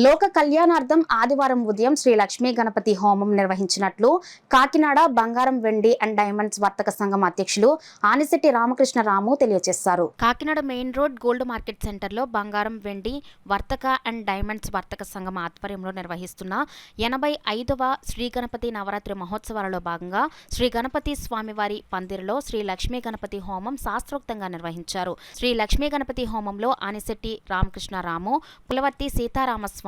లోక కళ్యాణార్థం ఆదివారం ఉదయం శ్రీ లక్ష్మీ గణపతి హోమం నిర్వహించినట్లు కాకినాడ బంగారం వెండి అండ్ డైమండ్స్ వర్తక సంఘం అధ్యక్షులు ఆనిశెట్టి రామకృష్ణరాము తెలియజేశారు. Kakinada main rolled gold market సెంటర్లో బంగారం వెండి వర్తక అండ్ డైమండ్స్ వర్తక సంఘం ఆధ్వర్యంలో నిర్వహిస్తున్న 85వ శ్రీ గణపతి నవరాత్రి మహోత్సవాలలో భాగంగా శ్రీ గణపతి స్వామివారి పందిరిలో శ్రీ లక్ష్మీ గణపతి హోమం శాస్త్రోక్తంగా నిర్వహించారు. శ్రీ లక్ష్మీ గణపతి హోమంలో ఆనిశెట్టి రామకృష్ణరాము, పులవర్తి సీతారామస్వామి,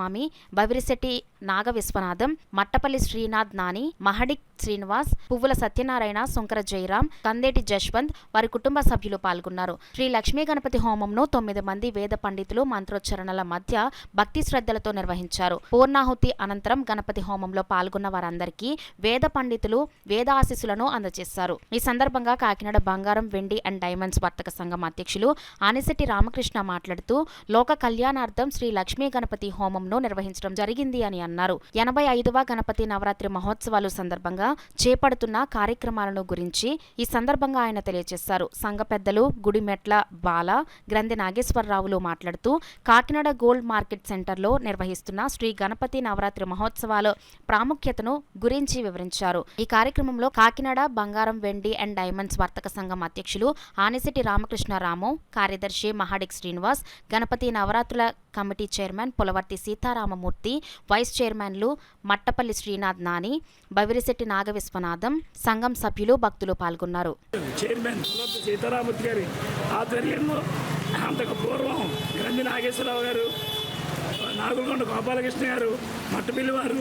బవిరిశెట్టి నాగ విశ్వనాథం, మట్టపల్లి శ్రీనాథ్ నాని, మహడిక్ శ్రీనివాస్, పువ్వుల సత్యనారాయణ, శంకర జయరాం, కందేటి జశ్వంత్ వారి కుటుంబ సభ్యులు పాల్గొన్నారు. శ్రీ లక్ష్మీ గణపతి హోమంను 9 మంది వేద పండితులు మంత్రోచ్చరణల మధ్య భక్తి శ్రద్ధలతో నిర్వహించారు. పూర్ణాహుతి అనంతరం గణపతి హోమంలో పాల్గొన్న వారందరికీ వేద పండితులు వేద ఆశీస్సులను అందజేశారు. ఈ సందర్భంగా కాకినాడ బంగారం వెండి అండ్ డైమండ్స్ వర్తక సంఘం అధ్యక్షులు ఆనిశెట్టి రామకృష్ణ మాట్లాడుతూ లోక కళ్యాణార్థం శ్రీ లక్ష్మీ గణపతి హోమంను నిర్వహించడం జరిగింది అని అన్నారు. 85వ గణపతి నవరాత్రి మహోత్సవాలు సందర్భంగా చేపడుతున్న కార్యక్రమాలను గురించి ఈ సందర్భంగా ఆయన తెలియజేశారు. సంఘ పెద్దలు గుడిమెట్ల బాల, గ్రంథి నాగేశ్వరరావులు మాట్లాడుతూ కాకినాడ గోల్డ్ మార్కెట్ సెంటర్లో నిర్వహిస్తున్న శ్రీ గణపతి నవరాత్రి మహోత్సవాల ప్రాముఖ్యతను గురించి వివరించారు. ఈ కార్యక్రమంలో కాకినాడ బంగారం వెండి అండ్ డైమండ్స్ వర్తక సంఘం అధ్యక్షులు ఆనిశెట్టి రామకృష్ణరాము, కార్యదర్శి మహడిక్ శ్రీనివాస్, గణపతి నవరాత్రుల committee chairman Pulavarthi Seetharamamurthy, vice చైర్మన్లు మట్టపల్లి శ్రీనాథ్ నాని, బవిరిశెట్టి నాగ విశ్వనాథం, సంఘం సభ్యులు భక్తులు పాల్గొన్నారు. చైర్మన్ పులవర్తి సీతారామూర్తి గారి ఆధ్వర్యంలో అంతకు పూర్వం గ్రంథి నాగేశ్వరరావు గారు, నాగులకొండ గోపాలకృష్ణ గారు, మట్టపిల్లి వారు,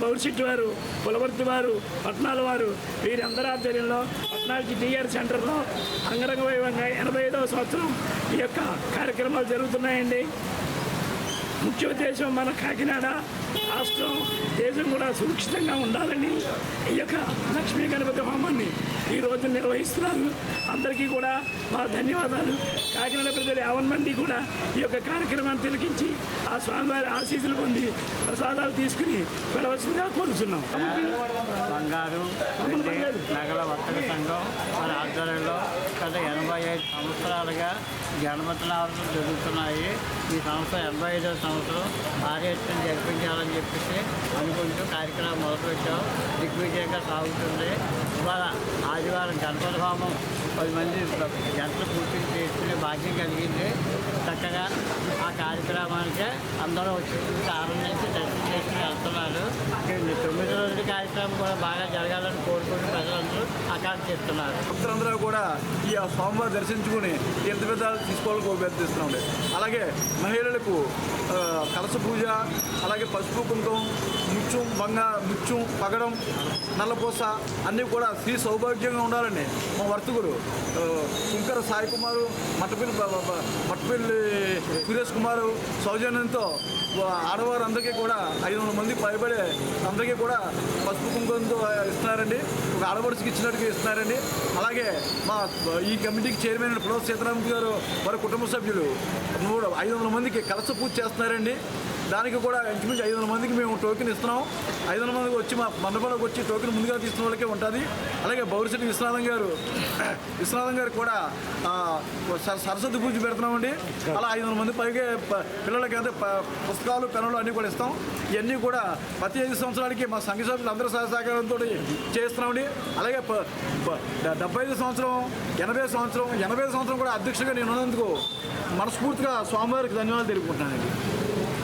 బౌరిశెట్టి వారు, పులవర్తి వారు, పట్నాల వారు వీరందరి ఆధ్వర్యంలో పట్నాలకి టీఆర్ సెంటర్లో అంగరంగ వైభవంగా 85వ సంవత్సరం ఈ యొక్క కార్యక్రమాలు జరుగుతున్నాయండి. ముఖ్య ఉద్దేశం మన కాకినాడ రాష్ట్రం, దేశం కూడా సురక్షితంగా ఉండాలని ఈ యొక్క లక్ష్మీ గణపతి హోమాన్ని ఈరోజు నిర్వహిస్తున్నారు. అందరికీ కూడా మా ధన్యవాదాలు. కాకినాడ ప్రజలు 50 మంది కూడా ఈ యొక్క కార్యక్రమాన్ని తిలకించి ఆ స్వామివారి ఆశీస్సులు పొంది ప్రసాదాలు తీసుకుని వెళ్ళవలసిందిగా కోరుతున్నాం. బంగారు నగల వర్తక సంఘం మన ఆధ్వర్యంలో గత 85 సంవత్సరాలుగా గణపతి నవరాత్రులు జరుగుతున్నాయి. ఈ సంవత్సరం 85వ సంవత్సరం భారీ ఎత్తున జరిపించాలని చెప్పేసి అనుకుంటూ కార్యక్రమం మొదలుపెట్టాం. దిగ్విజయంగా సాగుతుంది. ఇవాళ ఆదివారం గణపతి హోమం 10 మంది గంటలు పూర్తి చేసుకునే భాగ్యం కలిగింది. చక్కగా ఆ కార్యక్రమానికి అందరూ వచ్చి ఆనందించి దర్శనం చేసుకుని వెళ్తున్నారు. 9 రోజుల కార్యక్రమం కూడా బాగా జరగాలని కోరుకుంటూ ప్రజలందరూ ఆకాంక్షిస్తున్నారు. భక్తులందరూ కూడా ఈ స్వామివారి దర్శించుకుని తీర్థవిధాలు తీసుకోవాలని కోరుతున్నాండి. అలాగే మహిళలకు కలశ పూజ, అలాగే పసుపు కుంకుమ, ముత్యం పగడం, నల్లపూస అన్నీ కూడా స్త్రీ సౌభాగ్యంగా ఉండాలండి. మా వర్తకులు శంకర సాయి కుమారు, మట్టపల్లి సురేష్ కుమారు సౌజన్యంతో ఆడవారు అందరికీ కూడా 500 మంది పైబడే అందరికీ కూడా పసుపు కుంకుమతో ఇస్తున్నారండి. ఒక ఆడపడుచుకి ఇచ్చినట్టుగా ఇస్తున్నారండి. అలాగే మా ఈ కమిటీకి చైర్మన్ పులవర్తి సీతారామూర్తి గారు వారి కుటుంబ సభ్యులు 500 మందికి కలశ పూజ చేస్తున్నారండి. దానికి కూడా ఇంచుమించు 500 మందికి మేము టోకెన్ ఇస్తున్నాం. 500 మందికి వచ్చి మా మండపంలోకి వచ్చి టోకెన్ ముందుగా తీసుకున్న వాళ్ళకే ఉంటుంది. అలాగే బౌరిశెట్టి విశ్వనాథం గారు కూడా సరస్వతి పూజ పెడుతున్నామండి. అలా 500 మంది పైగా పిల్లలకి అయితే పుస్తకాలు, పెన్నులు అన్నీ కూడా ఇస్తాం. ఇవన్నీ కూడా ప్రతి 5 సంవత్సరాలకి మా సంఘ సభ్యులు అందరూ సహకారంతో చేస్తున్నామండి. అలాగే 75 సంవత్సరం, 80 సంవత్సరం కూడా అధ్యక్షుడిగా నేను ఉన్నందుకు మనస్ఫూర్తిగా స్వామివారికి ధన్యవాదాలు తెలుపుకుంటున్నానండి.